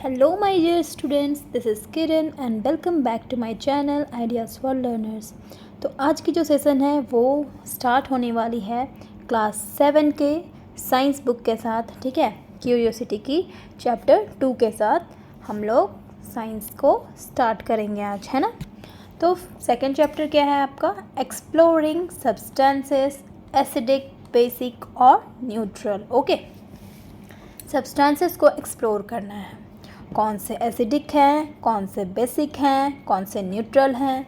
Hello my dear students, this is Kiran and welcome back to my channel Ideas for Learners। तो आज की जो session है वो स्टार्ट होने वाली है क्लास 7 के साइंस बुक के साथ। ठीक है, क्यूरियोसिटी की चैप्टर 2 के साथ हम लोग साइंस को स्टार्ट करेंगे आज, है ना। तो सेकंड चैप्टर क्या है आपका? एक्सप्लोरिंग सब्सटेंसेस, एसिडिक, बेसिक और न्यूट्रल। ओके, सब्सटेंसेस को एक्सप्लोर करना है, कौन से एसिडिक हैं, कौन से बेसिक हैं, कौन से न्यूट्रल हैं।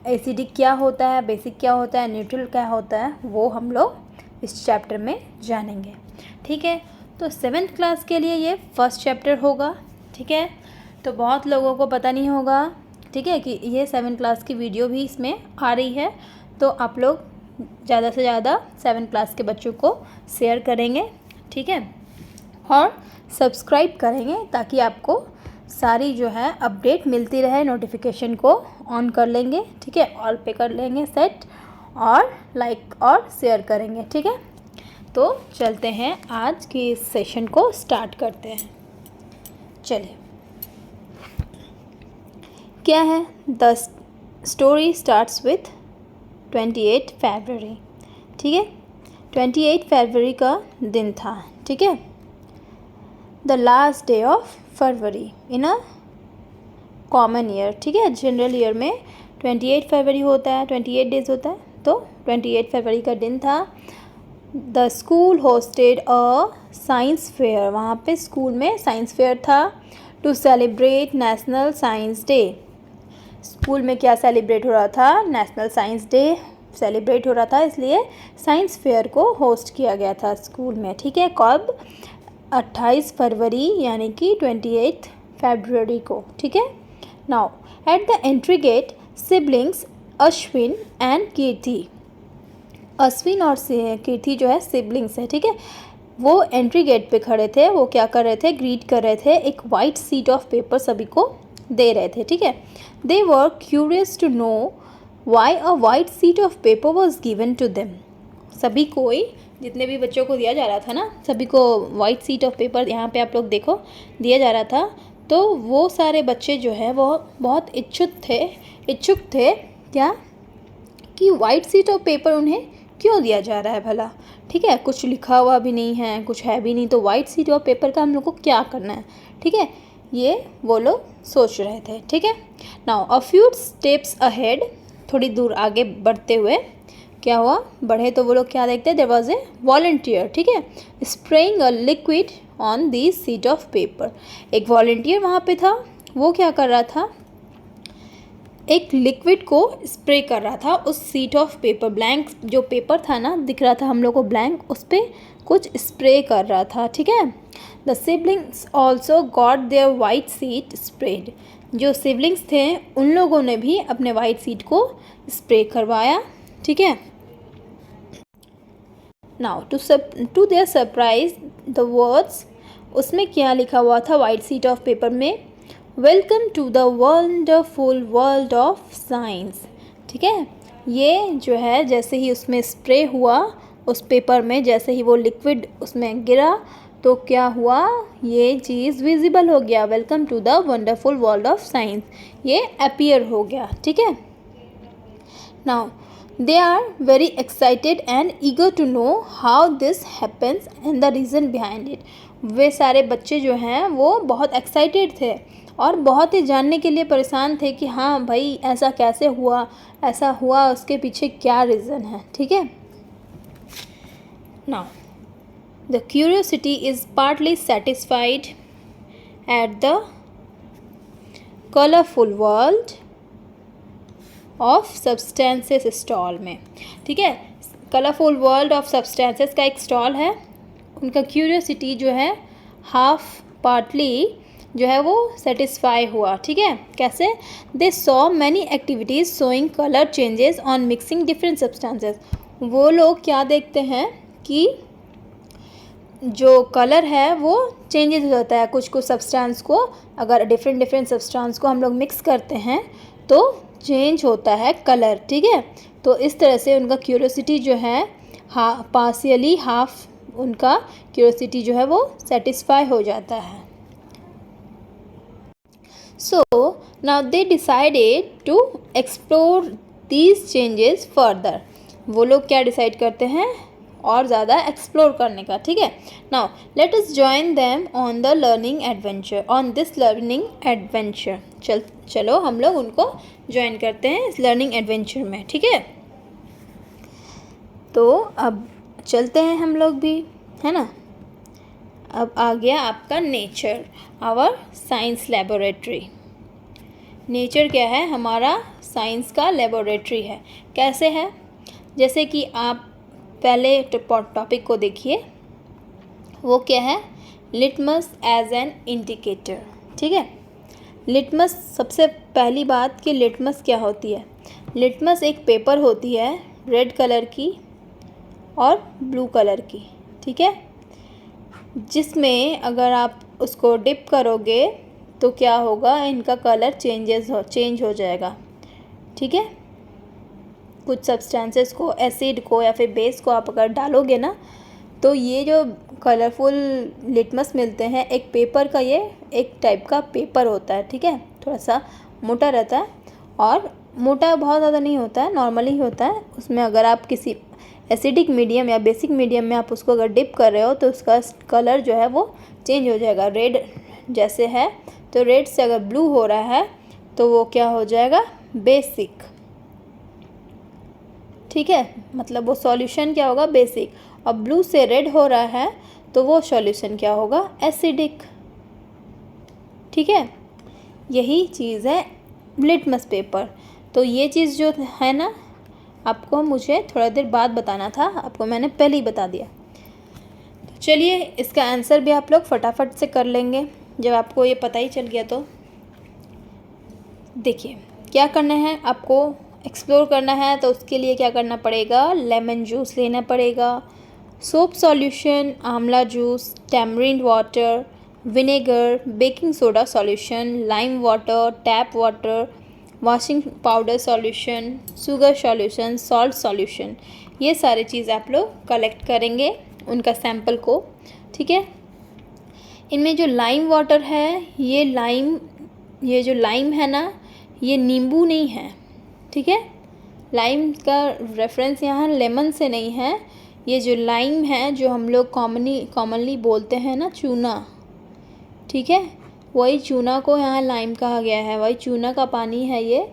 एसिडिक क्या होता है, बेसिक क्या होता है, न्यूट्रल क्या होता है, वो हम लोग इस चैप्टर में जानेंगे। ठीक है, तो 7th क्लास के लिए ये फर्स्ट चैप्टर होगा। ठीक है, तो बहुत लोगों को पता नहीं होगा, ठीक है, कि ये 7th क्लास की वीडियो भी इसमें आ रही है। तो आप लोग ज़्यादा से ज़्यादा 7th क्लास के बच्चों को शेयर करेंगे, ठीक है, और सब्सक्राइब करेंगे ताकि आपको सारी जो है अपडेट मिलती रहे। नोटिफिकेशन को ऑन कर लेंगे, ठीक है, ऑल पे कर लेंगे सेट, और लाइक और शेयर करेंगे। ठीक है, तो चलते हैं आज की इस सेशन को स्टार्ट करते हैं। चलिए, क्या है? द स्टोरी स्टार्ट्स विथ 28 फरवरी। ठीक है, 28 फरवरी का दिन था। ठीक है, the last day of February in a common year. ठीक है, जनरल ईयर में 28 फरवरी होता है, 28 डेज होता है, तो 28 फरवरी का दिन था। The school hosted a science fair. वहाँ पे स्कूल में साइंस फेयर था to celebrate national science day. School में क्या सेलिब्रेट हो रहा था? नेशनल साइंस डे सेलिब्रेट हो रहा था, इसलिए साइंस फेयर को होस्ट किया गया था स्कूल में। ठीक है, कब? 28 फरवरी यानी कि 28 फरवरी को। ठीक है, now at the entry gate siblings Ashwin and Kirti. Ashwin और कीर्ति जो है सिबलिंग्स है। ठीक है, वो एंट्री गेट पे खड़े थे। वो क्या कर रहे थे? ग्रीट कर रहे थे। एक वाइट शीट ऑफ पेपर सभी को दे रहे थे। ठीक है, they were curious to know why a white sheet of paper was given to them. सभी कोई, जितने भी बच्चों को दिया जा रहा था ना, सभी को वाइट शीट ऑफ पेपर यहाँ पे आप लोग देखो दिया जा रहा था। तो वो सारे बच्चे जो है वो बहुत इच्छुक थे क्या कि वाइट शीट ऑफ पेपर उन्हें क्यों दिया जा रहा है भला। ठीक है, कुछ लिखा हुआ भी नहीं है, कुछ है भी नहीं, तो वाइट शीट ऑफ पेपर का हम लोग को क्या करना है। ठीक है, ये वो लोग सोच रहे थे। ठीक है, now a few steps ahead, थोड़ी दूर आगे बढ़ते हुए क्या हुआ? बढ़े तो वो लोग क्या देखते हैं? There was a volunteer. ठीक है, spraying a liquid on the sheet of paper. एक वॉलंटियर वहाँ पे था। वो क्या कर रहा था? एक लिक्विड को स्प्रे कर रहा था उस शीट ऑफ पेपर। ब्लैंक जो पेपर था ना, दिख रहा था हम लोग को ब्लैंक, उस पर कुछ स्प्रे कर रहा था। ठीक है, the siblings also got their white sheet spread. जो सिबलिंग्स थे उन लोगों ने भी अपने वाइट शीट को स्प्रे करवाया। ठीक है, now to their surprise the words, उसमें क्या लिखा हुआ था वाइट शीट ऑफ पेपर में? Welcome to the wonderful world of science. ठीक है, ये जो है जैसे ही उसमें स्प्रे हुआ उस पेपर में, जैसे ही वो लिक्विड उसमें गिरा तो क्या हुआ? ये चीज़ विजिबल हो गया। Welcome to the wonderful world of science, ये अपीयर हो गया। ठीक है, now they are very excited and eager to know how this happens and the reason behind it। वे सारे बच्चे जो हैं वो बहुत एक्साइटेड थे और बहुत ही जानने के लिए परेशान थे कि हाँ भाई ऐसा कैसे हुआ, ऐसा हुआ, उसके पीछे क्या रीज़न है। ठीक है, now the curiosity is partly satisfied at the colorful world of substances stall में। ठीक है, कलरफुल वर्ल्ड ऑफ सब्सटेंसेस का एक स्टॉल है। उनका क्यूरियोसिटी जो है हाफ पार्टली जो है वो सेटिस्फाई हुआ। ठीक है, कैसे? They saw many activities showing colour changes on mixing different substances. वो लोग क्या देखते हैं कि जो कलर है वो चेंजेस हो जाता है। कुछ सब्सटेंस को, अगर डिफरेंट सब्सटेंस को हम लोग मिक्स करते हैं तो चेंज होता है कलर। ठीक है, तो इस तरह से उनका क्यूरियोसिटी जो है पार्शियली हाफ, उनका क्यूरियोसिटी जो है वो सेटिस्फाई हो जाता है। So now they decided to explore these changes further. वो लोग क्या डिसाइड करते हैं, और ज़्यादा एक्सप्लोर करने का, ठीक है। Now let us join them on the learning adventure, on this learning adventure. चलो हम लोग उनको ज्वाइन करते हैं इस लर्निंग एडवेंचर में, ठीक है। तो अब चलते हैं हम लोग भी, है ना। अब आ गया आपका nature, our science laboratory. Nature क्या है, हमारा साइंस का लेबोरेटरी है। कैसे है, जैसे कि आप पहले टॉपिक को देखिए, वो क्या है, लिटमस एज एन इंडिकेटर, ठीक है। लिटमस, सबसे पहली बात कि लिटमस क्या होती है। लिटमस एक पेपर होती है रेड कलर की और ब्लू कलर की, ठीक है, जिसमें अगर आप उसको डिप करोगे तो क्या होगा, इनका कलर चेंज हो जाएगा, ठीक है। कुछ सब्सटेंसेस को, एसिड को या फिर बेस को आप अगर डालोगे ना, तो ये जो कलरफुल लिटमस मिलते हैं, एक पेपर का, ये एक टाइप का पेपर होता है, ठीक है। थोड़ा सा मोटा रहता है, और मोटा बहुत ज़्यादा नहीं होता है, नॉर्मली ही होता है। उसमें अगर आप किसी एसिडिक मीडियम या बेसिक मीडियम में आप उसको अगर डिप कर रहे हो तो उसका कलर जो है वो चेंज हो जाएगा। रेड जैसे है तो रेड से अगर ब्लू हो रहा है तो वो क्या हो जाएगा, बेसिक, ठीक है। मतलब वो सॉल्यूशन क्या होगा, बेसिक। और ब्लू से रेड हो रहा है तो वो सॉल्यूशन क्या होगा, एसिडिक, ठीक है। यही चीज़ है लिटमस पेपर। तो ये चीज़ जो है ना, आपको मुझे थोड़ा देर बाद बताना था, आपको मैंने पहले ही बता दिया। तो चलिए इसका आंसर भी आप लोग फटाफट से कर लेंगे जब आपको ये पता ही चल गया। तो देखिए क्या करना है, आपको एक्सप्लोर करना है तो उसके लिए क्या करना पड़ेगा, लेमन जूस लेना पड़ेगा, सोप सॉल्यूशन, आंवला juice, tamarind water, vinegar, baking soda solution, lime water, tap water, washing powder solution, sugar solution, salt solution. ये सारी चीज़ आप लोग कलेक्ट करेंगे उनका सैंपल को, ठीक है। इनमें जो लाइम वाटर है, ये जो लाइम है ना, ये नींबू नहीं है, ठीक है। लाइम का रेफरेंस यहाँ लेमन से नहीं है। ये जो लाइम है, जो हम लोग कॉमनली बोलते हैं ना, चूना, ठीक है, वही चूना को यहाँ लाइम कहा गया है। वही चूना का पानी है ये,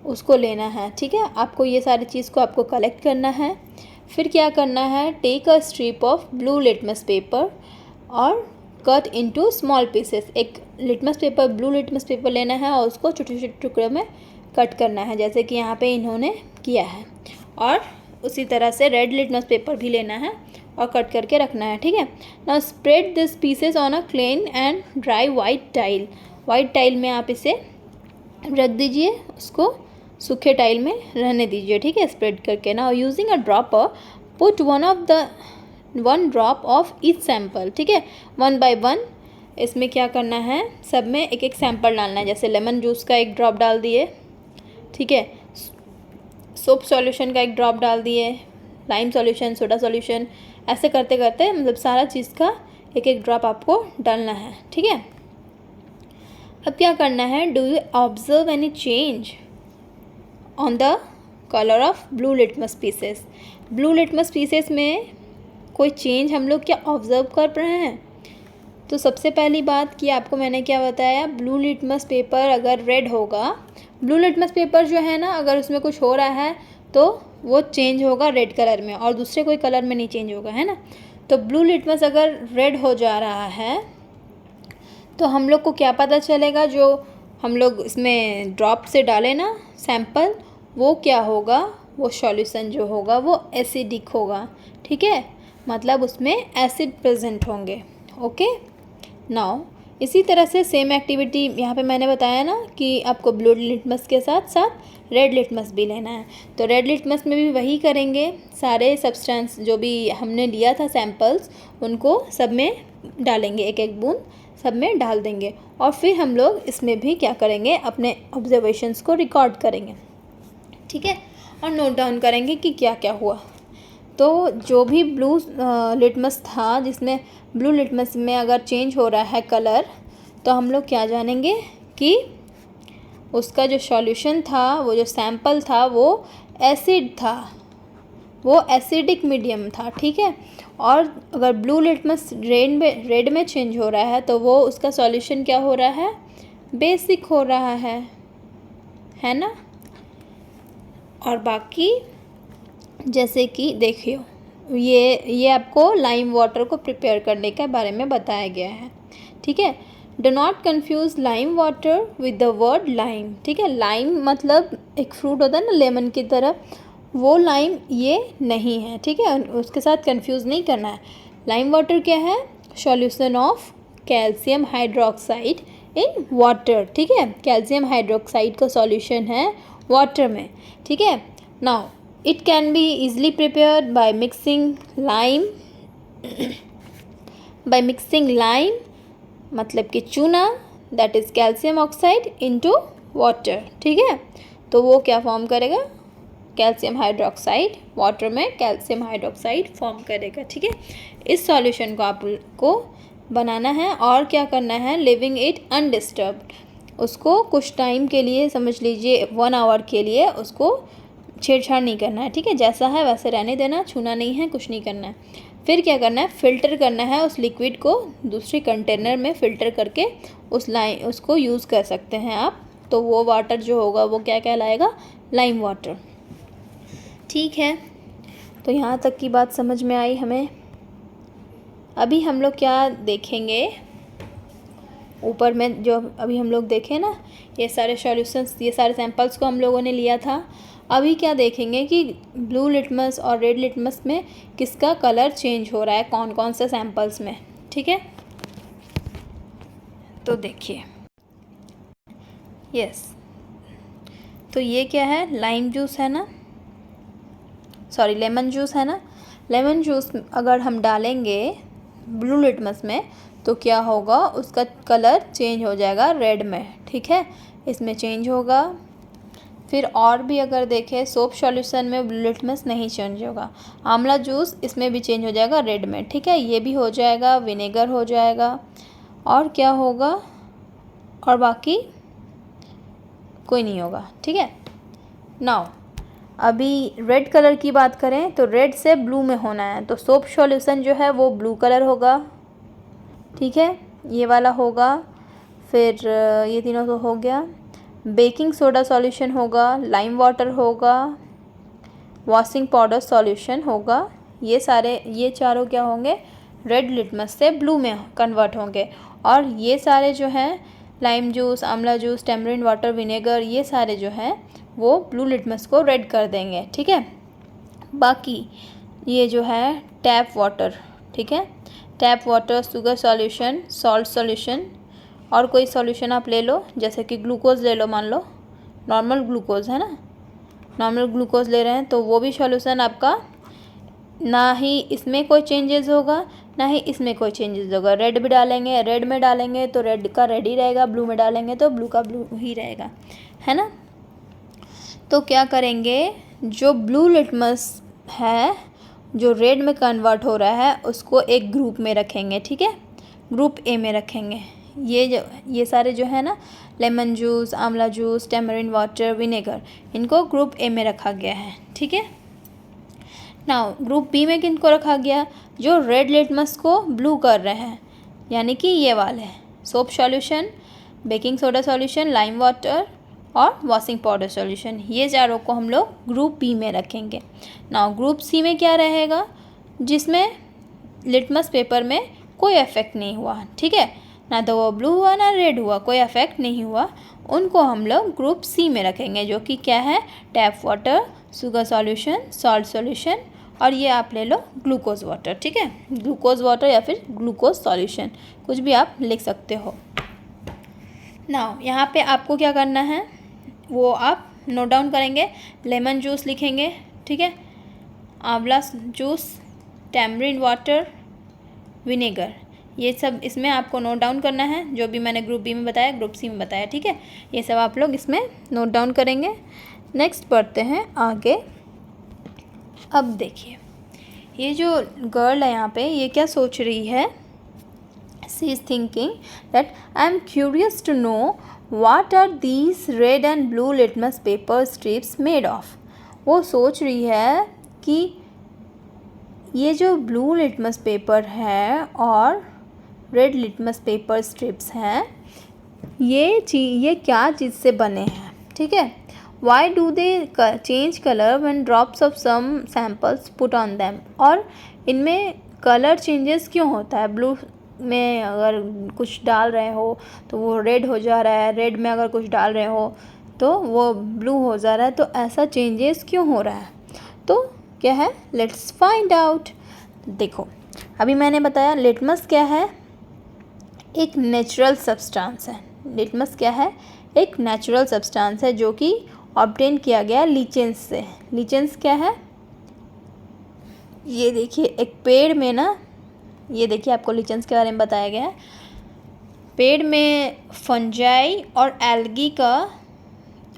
उसको लेना है, ठीक है। आपको ये सारी चीज़ को आपको कलेक्ट करना है। फिर क्या करना है, take a strip of blue litmus paper और कट इनटू स्मॉल पीसेस। एक litmus paper, blue litmus paper लेना है और उसको छोटे छोटे टुकड़ों में कट करना है, जैसे कि यहाँ पे इन्होंने किया है। और उसी तरह से रेड लिटमस पेपर भी लेना है और कट करके रखना है, ठीक है। Now spread this pieces on a clean and dry white tile. White tile में आप इसे रख दीजिए, उसको सूखे टाइल में रहने दीजिए, ठीक है, स्प्रेड करके। Now using a dropper put one drop of each sample, ठीक है, 1 by 1। इसमें क्या करना है, सब में एक एक सैम्पल डालना है। जैसे लेमन जूस का एक ड्रॉप डाल दिए, ठीक है, सोप सॉल्यूशन का एक ड्रॉप डाल दिए, लाइम सॉल्यूशन, सोडा सॉल्यूशन, ऐसे करते करते मतलब सारा चीज़ का एक एक ड्रॉप आपको डालना है, ठीक है। अब क्या करना है, do you observe any change on the colour of blue litmus pieces. Blue litmus pieces में कोई चेंज हम लोग क्या ऑब्जर्व कर रहे हैं। तो सबसे पहली बात कि आपको मैंने क्या बताया, ब्लू लिटमस पेपर अगर रेड होगा, ब्लू लिटमस पेपर जो है ना, अगर उसमें कुछ हो रहा है तो वो चेंज होगा रेड कलर में और दूसरे कोई कलर में नहीं चेंज होगा, है ना। तो ब्लू लिटमस अगर रेड हो जा रहा है तो हम लोग को क्या पता चलेगा, जो हम लोग इसमें ड्रॉप से डालें ना सैंपल, वो क्या होगा, वो सॉल्यूशन जो होगा वो एसिडिक होगा, ठीक है, मतलब उसमें एसिड प्रेजेंट होंगे, ओके। नाउ इसी तरह से सेम एक्टिविटी यहाँ पे मैंने बताया ना कि आपको ब्लू लिटमस के साथ साथ रेड लिटमस भी लेना है। तो रेड लिटमस में भी वही करेंगे, सारे सब्सटेंस जो भी हमने लिया था सैम्पल्स, उनको सब में डालेंगे, एक एक बूंद सब में डाल देंगे। और फिर हम लोग इसमें भी क्या करेंगे, अपने ऑब्जर्वेशंस को रिकॉर्ड करेंगे, ठीक है, और नोट डाउन करेंगे कि क्या क्या हुआ। तो जो भी ब्लू लिटमस था, जिसमें ब्लू लिटमस में अगर चेंज हो रहा है कलर, तो हम लोग क्या जानेंगे कि उसका जो सॉल्यूशन था, वो जो सैंपल था, वो एसिड था, वो एसिडिक मीडियम था, ठीक है। और अगर ब्लू लिटमस रेड में चेंज हो रहा है तो वो उसका सॉल्यूशन क्या हो रहा है, बेसिक हो रहा है ना। और बाकी जैसे कि देखियो, ये आपको लाइम वाटर को प्रिपेयर करने के बारे में बताया गया है, ठीक है। Do not confuse lime water with the word lime, ठीक है। लाइम मतलब एक फ्रूट होता है ना लेमन की तरह, वो लाइम ये नहीं है, ठीक है। उसके साथ कंफ्यूज नहीं करना है। लाइम वाटर क्या है, solution of calcium hydroxide in water, ठीक है। कैल्शियम हाइड्रोक्साइड का सॉल्यूशन है वाटर में, ठीक है। Now it can be easily prepared by mixing lime मतलब कि चूना, that is calcium oxide into water, ठीक है। तो वो क्या फॉर्म करेगा, कैल्शियम हाइड्रोक्साइड, वाटर में कैल्शियम हाइड्रोक्साइड फॉर्म करेगा, ठीक है। इस सॉल्यूशन को आपको बनाना है और क्या करना है, लिविंग इट अनडिस्टर्ब्ड, उसको कुछ टाइम के लिए, समझ लीजिए 1 आवर के लिए उसको छेड़छाड़ नहीं करना है, ठीक है। जैसा है वैसे रहने देना, छूना नहीं है, कुछ नहीं करना है। फिर क्या करना है, फ़िल्टर करना है उस लिक्विड को, दूसरे कंटेनर में फ़िल्टर करके उसको यूज़ कर सकते हैं आप। तो वो वाटर जो होगा वो क्या कहलाएगा, लाइम वाटर, ठीक है। तो यहाँ तक की बात समझ में आई हमें। अभी हम लोग क्या देखेंगे, ऊपर में जो अभी हम लोग देखें ना, ये सारे सॉल्यूशंस, ये सारे सैंपल्स को हम लोगों ने लिया था। अभी क्या देखेंगे कि ब्लू लिटमस और रेड लिटमस में किसका कलर चेंज हो रहा है, कौन कौन से सैंपल्स में, ठीक है। तो देखिए, यस, तो ये क्या है, लाइम जूस है ना, सॉरी लेमन जूस है ना। लेमन जूस अगर हम डालेंगे ब्लू लिटमस में तो क्या होगा, उसका कलर चेंज हो जाएगा रेड में, ठीक है। इसमें चेंज होगा। फिर और भी अगर देखें, सोप सॉल्यूशन में ब्लू लिटमस नहीं चेंज होगा। आंवला जूस इसमें भी चेंज हो जाएगा रेड में, ठीक है। ये भी हो जाएगा, विनेगर हो जाएगा, और क्या होगा, और बाकी कोई नहीं होगा, ठीक है। नाउ अभी रेड कलर की बात करें तो रेड से ब्लू में होना है, तो सोप सॉल्यूशन जो है वो ब्लू कलर होगा, ठीक है, ये वाला होगा। फिर ये तीनों तो हो गया। बेकिंग सोडा सॉल्यूशन होगा, लाइम वाटर होगा, वॉशिंग पाउडर सॉल्यूशन होगा। ये चारों क्या होंगे, रेड लिटमस से ब्लू में कन्वर्ट होंगे। और ये सारे जो हैं, लाइम जूस, आंवला जूस, टैमरिंड वाटर, विनेगर, ये सारे जो हैं वो ब्लू लिटमस को रेड कर देंगे, ठीक है। बाकी ये जो है टैप वाटर, ठीक है, tap water, sugar solution, salt solution, और कोई सॉल्यूशन आप ले लो, जैसे कि ग्लूकोज़ ले लो, मान लो नॉर्मल ग्लूकोज़ है ना, नॉर्मल ग्लूकोज़ ले रहे हैं तो वो भी सॉल्यूशन आपका, ना ही इसमें कोई चेंजेस होगा ना ही इसमें कोई चेंजेस होगा। रेड भी डालेंगे, रेड में डालेंगे तो रेड का रेड ही रहेगा, ब्लू में डालेंगे तो ब्लू का ब्लू ही रहेगा, है ना। तो क्या करेंगे, जो ब्लू लिटमस है जो रेड में कन्वर्ट हो रहा है उसको एक ग्रुप में रखेंगे, ठीक है, ग्रुप ए में रखेंगे। ये सारे जो है ना, लेमन जूस, आंवला जूस, टैमरिंड वाटर, विनेगर, इनको ग्रुप ए में रखा गया है, ठीक है। नाउ ग्रुप बी में किनको रखा गया, जो रेड लिटमस को ब्लू कर रहे हैं, यानी कि ये वाले soap solution, baking soda solution, lime water और वॉशिंग पाउडर सॉल्यूशन, ये चारों को हम लोग ग्रुप बी में रखेंगे। नाउ ग्रुप सी में क्या रहेगा, जिसमें लिटमस पेपर में कोई इफेक्ट नहीं हुआ, ठीक है, ना तो वो ब्लू हुआ ना रेड हुआ, कोई इफेक्ट नहीं हुआ, उनको हम लोग ग्रुप सी में रखेंगे, जो कि क्या है, tap water, sugar solution, salt solution, और ये आप ले लो ग्लूकोज वाटर, ठीक है, ग्लूकोज वाटर या फिर ग्लूकोज सॉल्यूशन, कुछ भी आप लिख सकते हो। नाउ यहाँ पे आपको क्या करना है वो आप नोट डाउन करेंगे। लेमन जूस लिखेंगे, ठीक है, आंवला जूस, टैमरिंड वाटर, विनेगर, ये सब इसमें आपको नोट डाउन करना है, जो भी मैंने ग्रुप बी में बताया, ग्रुप सी में बताया, ठीक है, ये सब आप लोग इसमें नोट डाउन करेंगे। नेक्स्ट बढ़ते हैं आगे। अब देखिए, ये जो गर्ल है यहाँ पे, ये क्या सोच रही है, she is thinking that I am curious to know what are these red and blue litmus paper strips made of. वो सोच रही है कि ये जो ब्लू लिटमस पेपर है और रेड लिटमस पेपर स्ट्रिप्स हैं, ये क्या चीज़ से बने हैं, ठीक है। Why do they change colour when drops of some samples put on them. और इनमें कलर चेंजेस क्यों होता है। ब्लू में अगर कुछ डाल रहे हो तो वो रेड हो जा रहा है, रेड में अगर कुछ डाल रहे हो तो वो ब्लू हो जा रहा है। तो ऐसा चेंजेस क्यों हो रहा है, तो क्या है, लेट्स फाइंड आउट। देखो, अभी मैंने बताया लिटमस क्या है, एक नेचुरल सब्सटेंस है। लिटमस क्या है, एक नेचुरल सब्सटेंस है जो कि ऑब्टेन किया गया लीचेंस से। लीचेंस क्या है, ये देखिए एक पेड़ में ना, ये देखिए आपको लीचेंस के बारे में बताया गया है। पेड़ में फंजाई और एल्गी का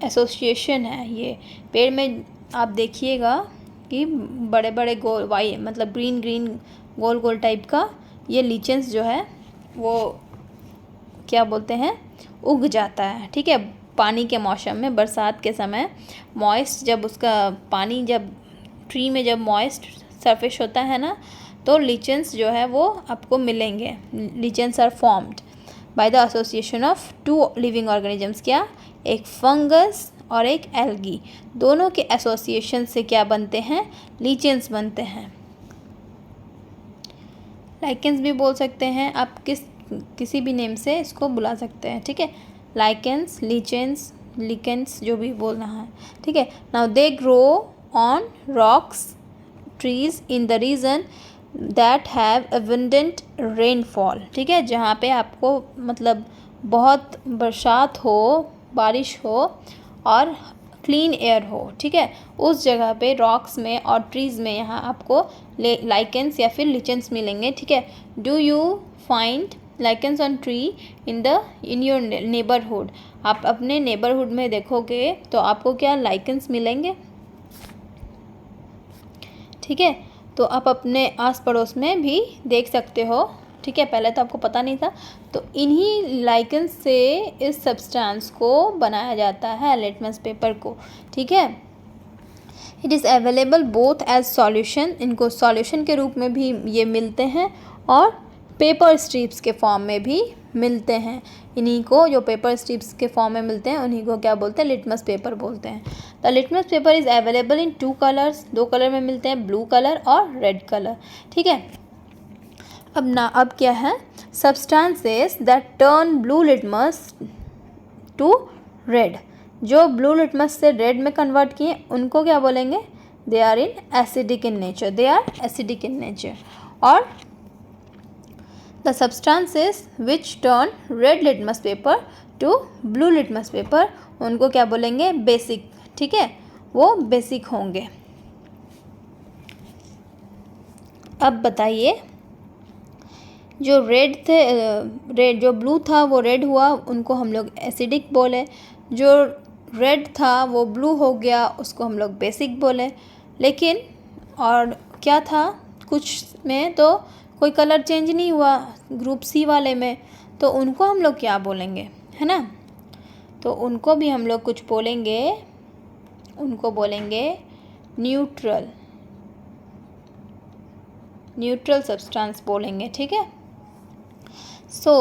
एसोसिएशन है। ये पेड़ में आप देखिएगा कि बड़े बड़े गोल वाई मतलब ग्रीन ग्रीन गोल गोल टाइप का ये लीचेंस जो है वो क्या बोलते हैं, उग जाता है, ठीक है। पानी के मौसम में, बरसात के समय मॉइस्ट जब उसका पानी जब ट्री में जब मॉइस्ट सरफेस होता है ना, तो लीचेंस जो है वो आपको मिलेंगे। Lichens are formed by the association of two living organisms. क्या, एक फंगस और एक एल्गी, दोनों के एसोसिएशन से क्या बनते हैं, लीचेंस बनते हैं। लाइकेंस भी बोल सकते हैं आप, किसी भी नेम से इसको बुला सकते हैं, ठीक है। लाइकेंस, लीचेंस, लिकेंस, जो भी बोलना है, ठीक है। Now they grow on rocks trees in the region that have abundant rainfall, ठीक है। जहाँ पे आपको मतलब बहुत बरसात हो, बारिश हो और क्लीन एयर हो, ठीक है, उस जगह पे रॉक्स में और ट्रीज़ में यहाँ आपको लाइकेंस या फिर लीचेंस मिलेंगे, ठीक है। Do you find lichens on tree in your neighbourhood. आप अपने नेबरहुड में देखोगे तो आपको क्या लाइकेंस मिलेंगे, ठीक है। तो आप अपने आस पड़ोस में भी देख सकते हो, ठीक है। पहले तो आपको पता नहीं था, तो इन्हीं लाइकेंस से इस सब्सटेंस को बनाया जाता है, लिटमस पेपर को, ठीक है। It is available both as solution, इनको सॉल्यूशन के रूप में भी ये मिलते हैं और पेपर स्ट्रिप्स के फॉर्म में भी मिलते हैं। इन्हीं को जो पेपर स्ट्रिप्स के फॉर्म में मिलते हैं उन्हीं को क्या बोलते हैं, लिटमस पेपर बोलते हैं। The litmus paper is available in 2 colours, 2 colour में मिलते हैं, ब्लू कलर और रेड कलर, ठीक है। अब क्या है, substances that turn blue litmus to red, जो ब्लू लिटमस से रेड में कन्वर्ट किए उनको क्या बोलेंगे, they are in acidic in nature, they are acidic in nature. और the substances which turn red litmus paper to blue litmus paper, उनको क्या बोलेंगे, बेसिक, ठीक है, वो बेसिक होंगे। अब बताइए, जो रेड थे, रेड जो ब्लू था वो रेड हुआ, उनको हम लोग एसिडिक बोले। जो रेड था वो ब्लू हो गया, उसको हम लोग बेसिक बोले। लेकिन और क्या था, कुछ में तो कोई कलर चेंज नहीं हुआ, ग्रुप सी वाले में, तो उनको हम लोग क्या बोलेंगे, है ना। तो उनको भी हम लोग कुछ बोलेंगे, उनको बोलेंगे न्यूट्रल, न्यूट्रल सब्सटेंस बोलेंगे, ठीक है। सो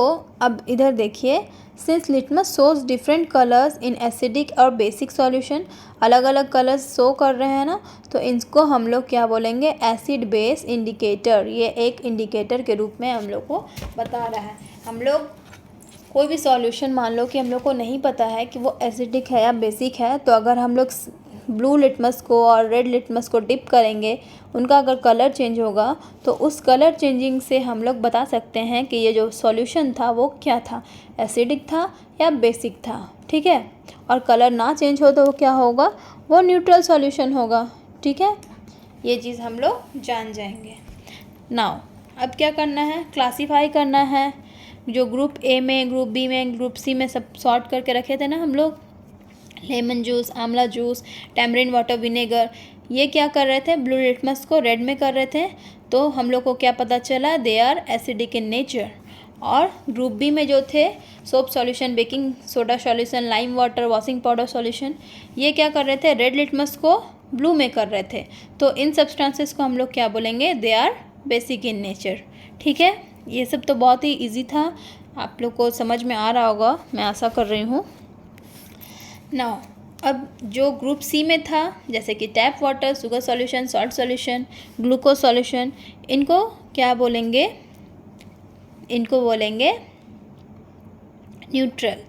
अब इधर देखिए, since litmus shows different colours in acidic और बेसिक सॉल्यूशन, अलग अलग कलर्स शो कर रहे हैं ना, तो इनको हम लोग क्या बोलेंगे, एसिड बेस इंडिकेटर। ये एक इंडिकेटर के रूप में हम लोग को बता रहा है। हम लोग कोई भी सॉल्यूशन मान लो कि हम लोग को नहीं पता है कि वो एसिडिक है या बेसिक है, तो अगर हम लोग ब्लू लिटमस को और रेड लिटमस को डिप करेंगे, उनका अगर कलर चेंज होगा तो उस कलर चेंजिंग से हम लोग बता सकते हैं कि ये जो सॉल्यूशन था वो क्या था, एसिडिक था या बेसिक था, ठीक है। और कलर ना चेंज हो तो वो क्या होगा, वो न्यूट्रल सॉल्यूशन होगा, ठीक है। ये चीज़ हम लोग जान जाएंगे। नाउ अब क्या करना है, क्लासीफाई करना है। जो ग्रुप ए में, ग्रुप बी में, ग्रुप सी में सब सॉर्ट करके रखे थे ना हम लोग, लेमन जूस, आंवला जूस, टैमरिंड वाटर, विनेगर, ये क्या कर रहे थे, ब्लू लिटमस को रेड में कर रहे थे। तो हम लोग को क्या पता चला, they are acidic in nature. और ग्रुप बी में जो थे soap solution, baking soda solution, lime water, washing powder solution, ये क्या कर रहे थे, रेड लिटमस को ब्लू में कर रहे थे। तो इन सब्सटेंसेस को हम लोग क्या बोलेंगे, they are basic in nature. ठीक है, ये सब तो बहुत ही इजी था, आप लोग को समझ में आ रहा होगा, मैं आशा कर रही हूँ। नाउ अब जो ग्रुप सी में था, जैसे कि tap water, sugar solution, salt solution, glucose solution, इनको क्या बोलेंगे, इनको बोलेंगे neutral.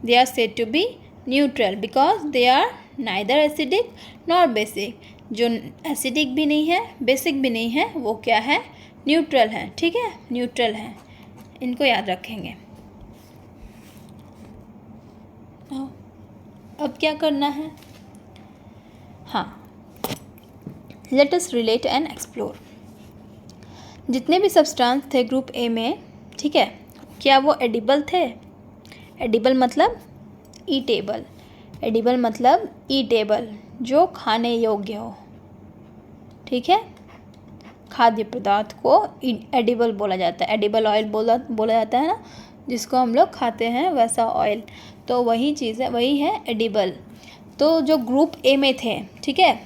They are said to be neutral because they are neither acidic nor basic. जो एसिडिक भी नहीं है, बेसिक भी नहीं है, वो क्या है, न्यूट्रल है। ठीक है, न्यूट्रल है, इनको याद रखेंगे। अब क्या करना है, हाँ, let us relate and explore. जितने भी सब्सटेंस थे ग्रुप ए में, ठीक है, क्या वो एडिबल थे? एडिबल मतलब ईटेबल, एडिबल मतलब ईटेबल, जो खाने योग्य हो। ठीक है, खाद्य पदार्थ को एडिबल बोला जाता है। एडिबल ऑयल बोला जाता है ना, जिसको हम लोग खाते हैं वैसा ऑयल, तो वही चीज़ है, वही है एडिबल। तो जो ग्रुप ए में थे, ठीक है,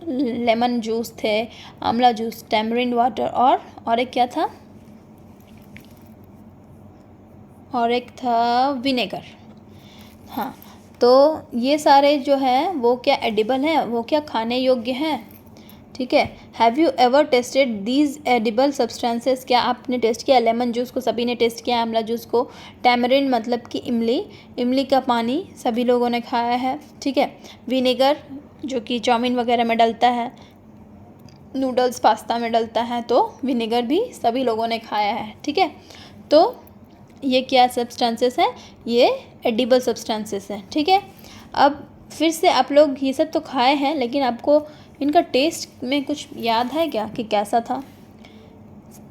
लेमन जूस थे, आंवला जूस, टैमरिंड वाटर, और एक क्या था, और एक था विनेगर। हाँ, तो ये सारे जो हैं वो क्या एडिबल हैं, वो क्या खाने योग्य हैं। ठीक है, have you ever tested these edible substances? क्या आपने टेस्ट किया? लेमन जूस को सभी ने टेस्ट किया, आंवला जूस को, टैमरिंड मतलब कि इमली, इमली का पानी सभी लोगों ने खाया है। ठीक है, विनेगर जो कि चाउमीन वगैरह में डलता है, नूडल्स पास्ता में डलता है, तो विनेगर भी सभी लोगों ने खाया है। ठीक है, तो ये क्या सब्सटेंसेस हैं, ये एडिबल सब्सटेंसेस हैं। ठीक है, अब फिर से आप लोग ये सब तो खाए हैं, लेकिन आपको इनका टेस्ट में कुछ याद है क्या कि कैसा था?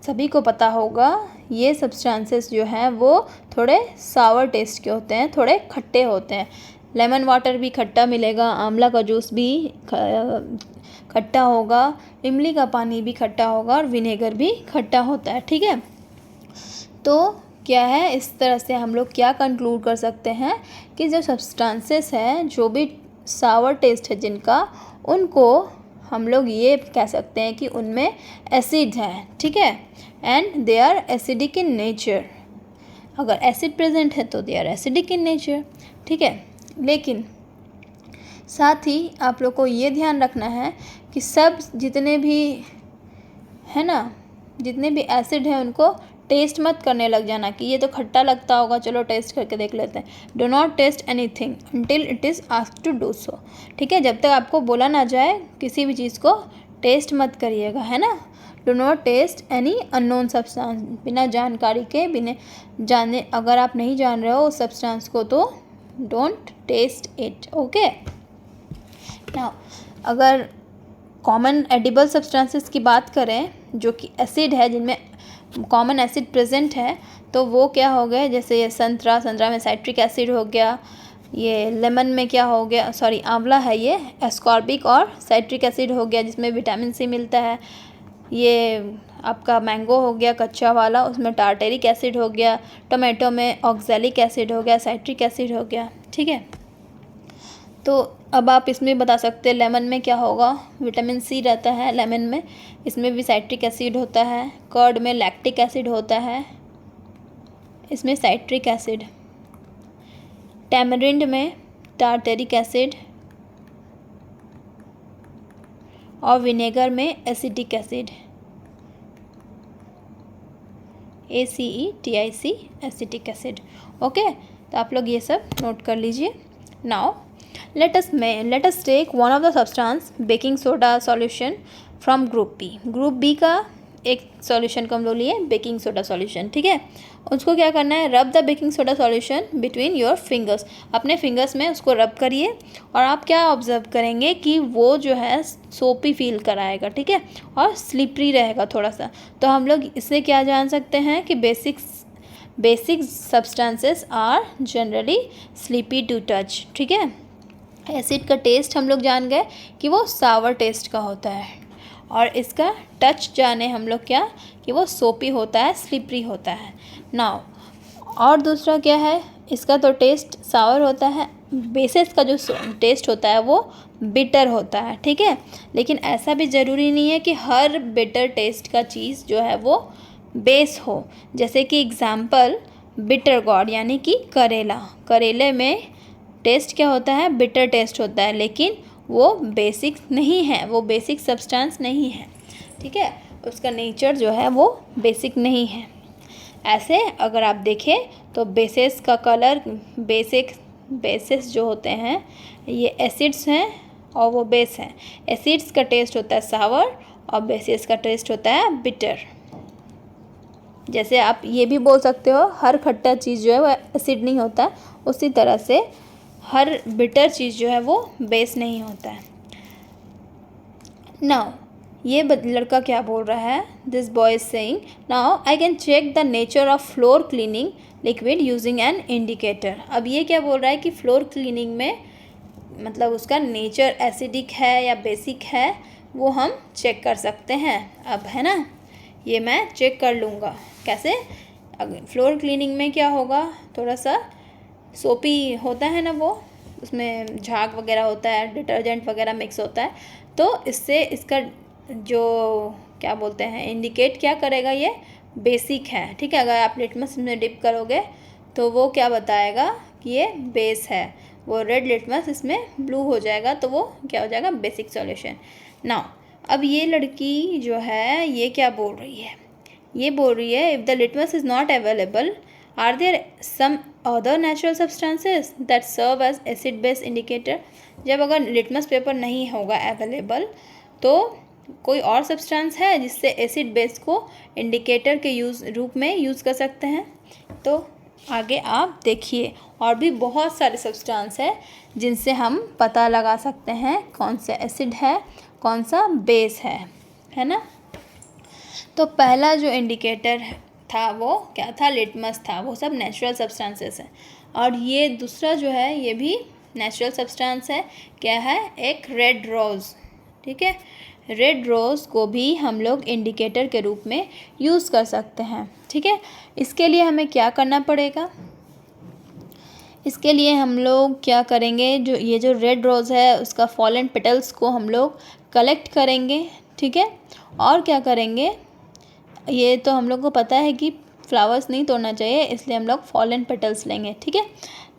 सभी को पता होगा ये सब्सटेंसेस जो हैं वो थोड़े सावर टेस्ट के होते हैं, थोड़े खट्टे होते हैं। लेमन वाटर भी खट्टा मिलेगा, आंवला का जूस भी खट्टा होगा, इमली का पानी भी खट्टा होगा, और विनेगर भी खट्टा होता है। ठीक है, तो क्या है, इस तरह से हम लोग क्या कंक्लूड कर सकते हैं कि जो सब्सटेंसेस हैं, जो भी सावर टेस्ट है जिनका, उनको हम लोग ये कह सकते हैं कि उनमें एसिड है। ठीक है, and they are acidic in nature. अगर एसिड प्रेजेंट है तो they are acidic in nature. ठीक है, लेकिन साथ ही आप लोग को ये ध्यान रखना है कि सब जितने भी है ना, जितने भी एसिड हैं उनको टेस्ट मत करने लग जाना कि ये तो खट्टा लगता होगा, चलो टेस्ट करके देख लेते हैं। Do not taste anything until it is asked to do so. ठीक है, जब तक आपको बोला ना जाए किसी भी चीज़ को टेस्ट मत करिएगा, है ना। Do not taste any unknown substance, बिना जानकारी के, बिना जाने, अगर आप नहीं जान रहे हो उस सब्सटेंस को तो don't taste it. Okay, now अगर कॉमन एडिबल सब्सटेंसेस की बात करें जो कि एसिड है, जिनमें कॉमन एसिड प्रेजेंट है, तो वो क्या हो गए, जैसे ये संतरा में साइट्रिक एसिड हो गया, ये लेमन में क्या हो गया, सॉरी आंवला है ये, एस्कॉर्बिक और साइट्रिक एसिड हो गया जिसमें विटामिन सी मिलता है। ये आपका मैंगो हो गया कच्चा वाला, उसमें टार्टेरिक एसिड हो गया। टोमेटो में ऑक्सैलिक एसिड हो गया, साइट्रिक एसिड हो गया। ठीक है, तो अब आप इसमें बता सकते हैं लेमन में क्या होगा, विटामिन सी रहता है लेमन में, इसमें भी साइट्रिक एसिड होता है। कर्ड में लैक्टिक एसिड होता है, इसमें साइट्रिक एसिड। टैमरिंड में टार्टेरिक एसिड, और विनेगर में acetic acid, ACETIC acetic acid. Okay, तो आप लोग ये सब नोट कर लीजिए। Now let us take one of the substance baking soda solution from group B। Group B का एक सॉल्यूशन को हम लोग लिए बेकिंग सोडा सॉल्यूशन। ठीक है, उसको क्या करना है, रब the baking soda solution between your fingers. अपने फिंगर्स में उसको रब करिए, और आप क्या ऑब्जर्व करेंगे कि वो जो है सोपी फील कराएगा। ठीक है, और स्लिपरी रहेगा थोड़ा सा। तो हम लोग इससे क्या जान सकते हैं कि basic substances are generally slippy to touch. ठीक है, एसिड का टेस्ट हम लोग जान गए कि वो सावर टेस्ट का होता है, और इसका टच जाने हम लोग क्या कि वो सोपी होता है, स्लिपरी होता है। नाउ और दूसरा क्या है, इसका तो टेस्ट सावर होता है, बेसेस का जो टेस्ट होता है वो बिटर होता है, ठीक है। लेकिन ऐसा भी ज़रूरी नहीं है कि हर बिटर टेस्ट का चीज़ जो है वो बेस हो। जैसे कि एग्ज़ाम्पल बिटर गॉड यानी कि करेला, करेले में टेस्ट क्या होता है, बिटर टेस्ट होता है, लेकिन वो बेसिक नहीं है, वो बेसिक सब्सटेंस नहीं है, ठीक है। उसका नेचर जो है वो बेसिक नहीं है। ऐसे अगर आप देखें तो बेसेस का कलर, बेसेस जो होते हैं ये एसिड्स हैं और वो बेस हैं। एसिड्स का टेस्ट होता है सावर और बेसेस का टेस्ट होता है बिटर। जैसे आप ये भी बोल सकते हो हर खट्टा चीज़ जो है वो एसिड नहीं होता, उसी तरह से हर बिटर चीज़ जो है वो बेस नहीं होता है। नाउ ये लड़का क्या बोल रहा है, this boy is saying now I can check the nature of floor cleaning liquid using an indicator. अब ये क्या बोल रहा है कि फ्लोर क्लीनिंग में मतलब उसका नेचर एसिडिक है या बेसिक है वो हम चेक कर सकते हैं। अब है ना, ये मैं चेक कर लूँगा कैसे। फ्लोर क्लीनिंग में क्या होगा, थोड़ा सा सोपी होता है ना, वो उसमें झाग वगैरह होता है, डिटर्जेंट वगैरह मिक्स होता है, तो इससे इसका जो क्या बोलते हैं इंडिकेट क्या करेगा, ये बेसिक है, ठीक है। अगर आप लिटमस में डिप करोगे तो वो क्या बताएगा कि ये बेस है, वो रेड लिटमस इसमें ब्लू हो जाएगा, तो वो क्या हो जाएगा, बेसिक सॉल्यूशन। नाउ अब ये लड़की जो है ये क्या बोल रही है, ये बोल रही है if the litmus is not available are there some other natural substances that serve as acid base indicator. जब अगर लिटमस पेपर नहीं होगा अवेलेबल तो कोई और सब्सटेंस है जिससे एसिड बेस को इंडिकेटर के रूप में यूज़ कर सकते हैं। तो आगे आप देखिए और भी बहुत सारे सब्सटेंस है जिनसे हम पता लगा सकते हैं कौन सा एसिड है कौन सा बेस है ना। तो पहला जो इंडिकेटर था वो क्या था, लिटमस था, वो सब नेचुरल सब्सटेंसेस हैं। और ये दूसरा जो है ये भी नेचुरल सब्सटेंस है, क्या है, एक रेड रोज़, ठीक है। रेड रोज़ को भी हम लोग इंडिकेटर के रूप में यूज़ कर सकते हैं, ठीक है। इसके लिए हमें क्या करना पड़ेगा, इसके लिए हम लोग क्या करेंगे, जो ये जो रेड रोज़ है उसका फॉलन पेटल्स को हम लोग कलेक्ट करेंगे, ठीक है। और क्या करेंगे, ये तो हम लोग को पता है कि फ्लावर्स नहीं तोड़ना चाहिए, इसलिए हम लोग फॉलन पेटल्स लेंगे, ठीक है।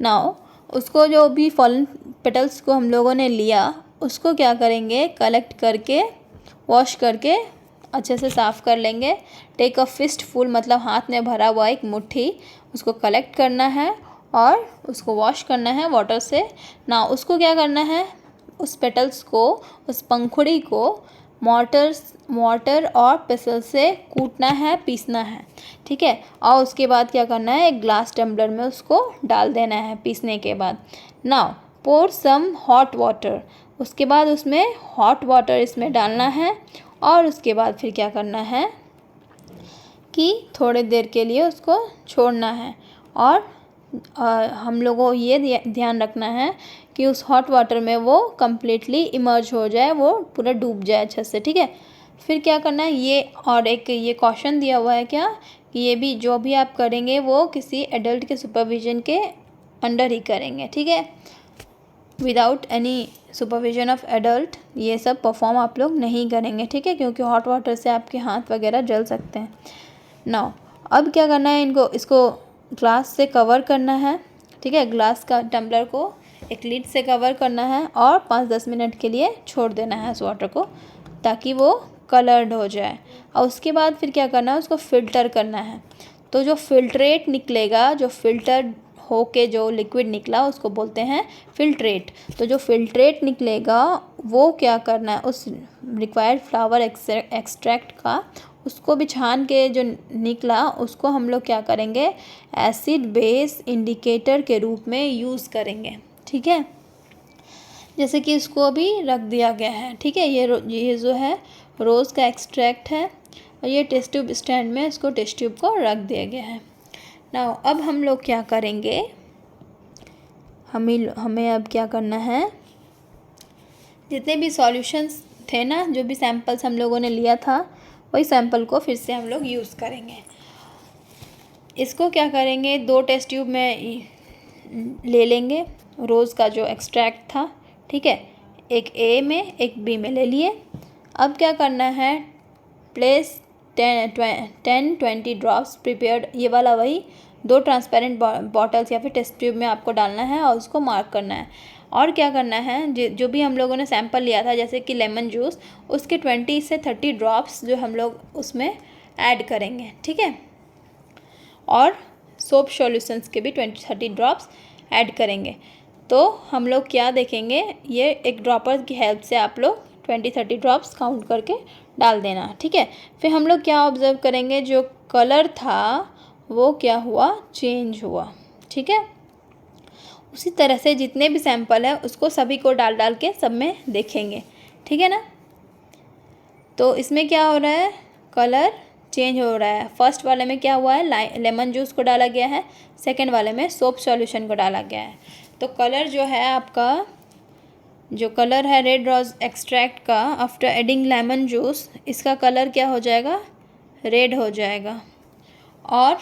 नाउ उसको जो भी फॉलन पेटल्स को हम लोगों ने लिया उसको क्या करेंगे, कलेक्ट करके वॉश करके अच्छे से साफ़ कर लेंगे। टेक अ फिस्ट फुल मतलब हाथ में भरा हुआ एक मुट्ठी, उसको कलेक्ट करना है और उसको वॉश करना है वाटर से। ना उसको क्या करना है, उस पेटल्स को, उस पंखुड़ी को मोर्टर और पेसल से कूटना है, पीसना है, ठीक है। और उसके बाद क्या करना है, एक ग्लास टम्बलर में उसको डाल देना है पीसने के बाद। नाउ पोर सम हॉट वाटर, उसके बाद उसमें हॉट वाटर इसमें डालना है और उसके बाद फिर क्या करना है कि थोड़ी देर के लिए उसको छोड़ना है। और हम लोगों को ये ध्यान रखना है कि उस हॉट वाटर में वो कम्प्लीटली इमर्ज हो जाए, वो पूरा डूब जाए अच्छे से, ठीक है। फिर क्या करना है, ये और एक ये कॉशन दिया हुआ है क्या कि ये भी जो भी आप करेंगे वो किसी एडल्ट के सुपरविज़न के अंडर ही करेंगे, ठीक है। Without any supervision of adult ये सब परफॉर्म आप लोग नहीं करेंगे, ठीक है, क्योंकि हॉट वाटर से आपके हाथ वगैरह जल सकते हैं। नाउ अब क्या करना है, इसको ग्लास से कवर करना है, ठीक है। ग्लास का टम्बलर को एक लिड से कवर करना है और 5-10 मिनट के लिए छोड़ देना है उस वाटर को, ताकि वो कलर्ड हो जाए। और उसके बाद फिर क्या करना है, उसको फ़िल्टर करना है। तो जो फिल्ट्रेट निकलेगा, जो फ़िल्टर होके जो लिक्विड निकला उसको बोलते हैं फ़िल्ट्रेट। तो जो फ़िल्ट्रेट निकलेगा वो क्या करना है, उस रिक्वायर्ड फ्लावर एक्सट्रैक्ट का, उसको भी छान के जो निकला उसको हम लोग क्या करेंगे, एसिड बेस इंडिकेटर के रूप में यूज़ करेंगे, ठीक है। जैसे कि इसको अभी रख दिया गया है, ठीक है। ये जो है रोज़ का एक्सट्रैक्ट है और ये टेस्ट ट्यूब स्टैंड में इसको टेस्ट ट्यूब को रख दिया गया है। नाउ अब हम लोग क्या करेंगे, हमें अब क्या करना है, जितने भी सॉल्यूशंस थे ना, जो भी सैंपल्स हम लोगों ने लिया था वही सैंपल को फिर से हम लोग यूज़ करेंगे। इसको क्या करेंगे, 2 टेस्ट ट्यूब में ले लेंगे रोज़ का जो एक्सट्रैक्ट था, ठीक है, एक ए में एक बी में ले लिए। अब क्या करना है, प्लेस 10-20 ड्रॉप्स प्रिपेयर्ड, ये वाला वही 2 ट्रांसपेरेंट बॉटल्स या फिर टेस्ट ट्यूब में आपको डालना है और उसको मार्क करना है। और क्या करना है, जो भी हम लोगों ने सैंपल लिया था जैसे कि लेमन जूस, उसके 20 से 30 ड्रॉप्स जो हम लोग उसमें ऐड करेंगे, ठीक है। और सोप सॉल्यूशंस के भी 20-30 ड्रॉप्स ऐड करेंगे। तो हम लोग क्या देखेंगे, ये एक ड्रॉपर की हेल्प से आप लोग 20-30 ड्रॉप्स काउंट करके डाल देना, ठीक है। फिर हम लोग क्या ऑब्ज़र्व करेंगे, जो कलर था वो क्या हुआ, चेंज हुआ, ठीक है। उसी तरह से जितने भी सैंपल है उसको सभी को डाल डाल के सब में देखेंगे, ठीक है ना। तो इसमें क्या हो रहा है, कलर चेंज हो रहा है। फर्स्ट वाले में क्या हुआ है, लेमन जूस को डाला गया है, सेकंड वाले में सोप सॉल्यूशन को डाला गया है। तो कलर जो है आपका, जो कलर है रेड रोज़ एक्सट्रैक्ट का, आफ्टर एडिंग लेमन जूस, इसका कलर क्या हो जाएगा, रेड हो जाएगा। और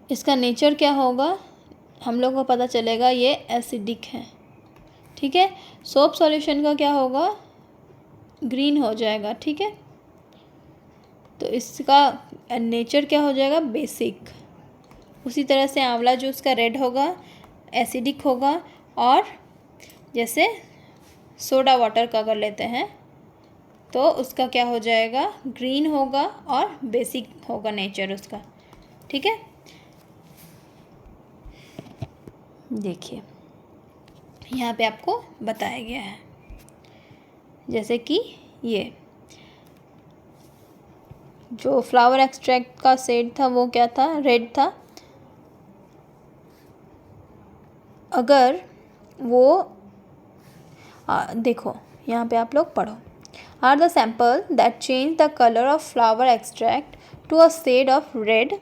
इसका नेचर क्या होगा, हम लोग को पता चलेगा ये एसिडिक है, ठीक है। सोप सॉल्यूशन का क्या होगा, ग्रीन हो जाएगा, ठीक है। तो इसका नेचर क्या हो जाएगा, बेसिक। उसी तरह से आंवला जूस का रेड होगा, एसिडिक होगा। और जैसे सोडा वाटर का कर लेते हैं तो उसका क्या हो जाएगा, ग्रीन होगा और बेसिक होगा नेचर उसका, ठीक है। देखिए यहाँ पे आपको बताया गया है, जैसे कि ये जो फ्लावर एक्सट्रैक्ट का शेड था वो क्या था, रेड था। अगर वो देखो यहाँ पे आप लोग पढ़ो, are the sample that change the colour of flower extract to a shade of red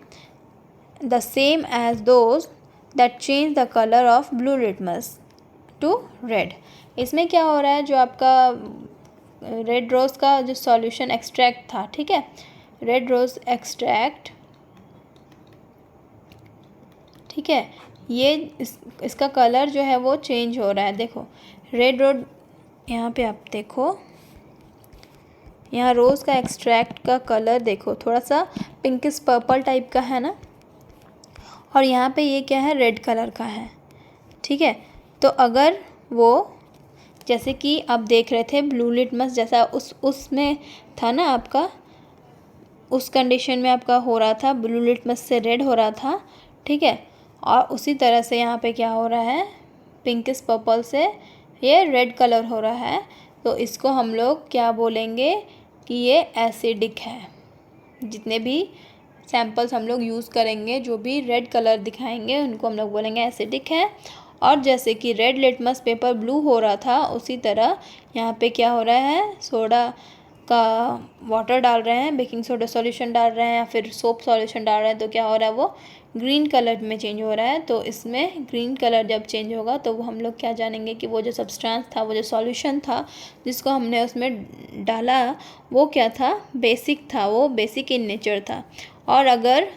the same as those that change the colour of blue litmus to red. इसमें क्या हो रहा है, जो आपका रेड रोज़ का जो सॉल्यूशन एक्सट्रैक्ट था, ठीक है, रेड रोज़ एक्सट्रैक्ट, ठीक है, ये इसका कलर जो है वो चेंज हो रहा है। देखो रेड रोड, यहाँ पे आप देखो, यहाँ रोज़ का एक्सट्रैक्ट का कलर देखो थोड़ा सा पिंकिश पर्पल टाइप का है ना, और यहाँ पे ये क्या है, रेड कलर का है, ठीक है। तो अगर वो जैसे कि आप देख रहे थे ब्लू लिटमस जैसा उसमें था ना आपका, उस कंडीशन में आपका हो रहा था, ब्लू लिटमस से रेड हो रहा था, ठीक है। और उसी तरह से यहाँ पे क्या हो रहा है, पिंकिश पर्पल से ये रेड कलर हो रहा है। तो इसको हम लोग क्या बोलेंगे कि ये एसिडिक है। जितने भी सैंपल्स हम लोग यूज़ करेंगे, जो भी रेड कलर दिखाएंगे, उनको हम लोग बोलेंगे एसिडिक है। और जैसे कि रेड लिटमस पेपर ब्लू हो रहा था, उसी तरह यहाँ पे क्या हो रहा है, सोडा का वाटर डाल रहे हैं, बेकिंग सोडा सॉल्यूशन डाल रहे हैं या फिर सोप सॉल्यूशन डाल रहे हैं, तो क्या हो रहा है, वो ग्रीन कलर में चेंज हो रहा है। तो इसमें ग्रीन कलर जब चेंज होगा तो वो हम लोग क्या जानेंगे कि वो जो सब्सटेंस था, वो जो सॉल्यूशन था जिसको हमने उसमें डाला, वो क्या था, बेसिक था, वो बेसिक इन नेचर था। और अगर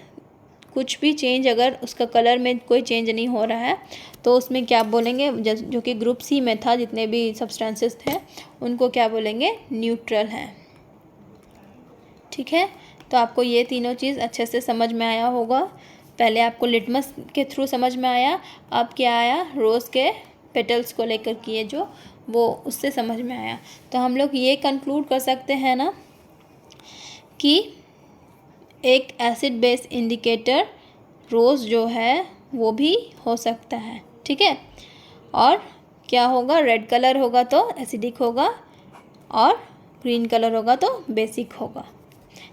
कुछ भी चेंज, अगर उसका कलर में कोई चेंज नहीं हो रहा है तो उसमें क्या बोलेंगे, जो कि ग्रुप सी में था, जितने भी सब्सटेंसेस थे उनको क्या बोलेंगे, न्यूट्रल हैं, ठीक है। तो आपको ये तीनों चीज़ अच्छे से समझ में आया होगा। पहले आपको लिटमस के थ्रू समझ में आया, अब क्या आया, रोज़ के पेटल्स को लेकर किए जो, वो उससे समझ में आया। तो हम लोग ये कंक्लूड कर सकते हैं ना कि एक एसिड बेस इंडिकेटर रोज़ जो है वो भी हो सकता है, ठीक है। और क्या होगा, रेड कलर होगा तो एसिडिक होगा और ग्रीन कलर होगा तो बेसिक होगा।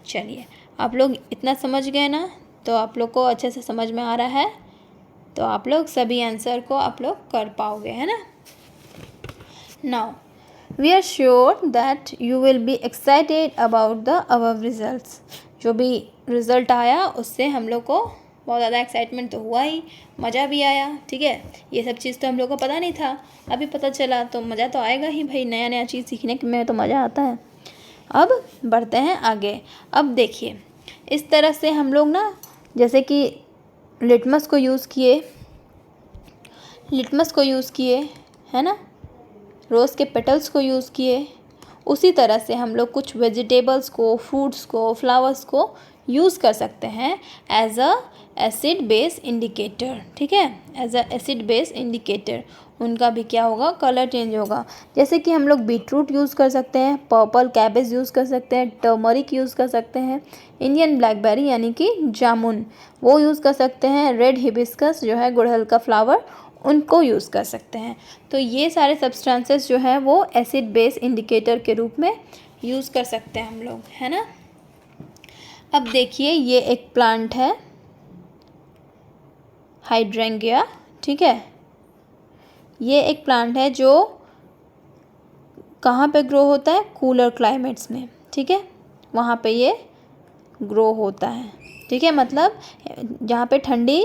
चलिए आप लोग इतना समझ गए ना, तो आप लोग को अच्छे से समझ में आ रहा है, तो आप लोग सभी आंसर को आप लोग कर पाओगे, है ना। Now we are sure that you will be excited about the above results. जो भी रिज़ल्ट आया उससे हम लोग को बहुत ज़्यादा एक्साइटमेंट तो हुआ ही, मज़ा भी आया, ठीक है। ये सब चीज़ तो हम लोग को पता नहीं था, अभी पता चला तो मज़ा तो आएगा ही भाई, नया नया चीज़ सीखने में तो मज़ा आता है। अब बढ़ते हैं आगे। अब देखिए, इस तरह से हम लोग ना, जैसे कि लिटमस को यूज़ किए, है ना, रोज़ के पेटल्स को यूज़ किए, उसी तरह से हम लोग कुछ वेजिटेबल्स को, फ्रूट्स को, फ्लावर्स को यूज़ कर सकते हैं as a acid base indicator, ठीक है। As a acid base indicator उनका भी क्या होगा, कलर चेंज होगा। जैसे कि हम लोग बीटरूट यूज़ कर सकते हैं, पर्पल कैबेज यूज़ कर सकते हैं, टर्मरिक यूज़ कर सकते हैं, इंडियन ब्लैकबेरी यानी कि जामुन वो यूज़ कर सकते हैं, रेड हिबिस्कस जो है गुड़हल का फ्लावर, उनको यूज़ कर सकते हैं। तो ये सारे सब्सटेंसेस जो है वो एसिड बेस इंडिकेटर के रूप में यूज़ कर सकते हैं हम लोग, है ना। अब देखिए, ये एक प्लांट है हाइड्रेंगिया, ठीक है। ये एक प्लांट है जो कहाँ पे ग्रो होता है, कूलर क्लाइमेट्स में, ठीक है, वहाँ पे ये ग्रो होता है, ठीक है। मतलब जहाँ पे ठंडी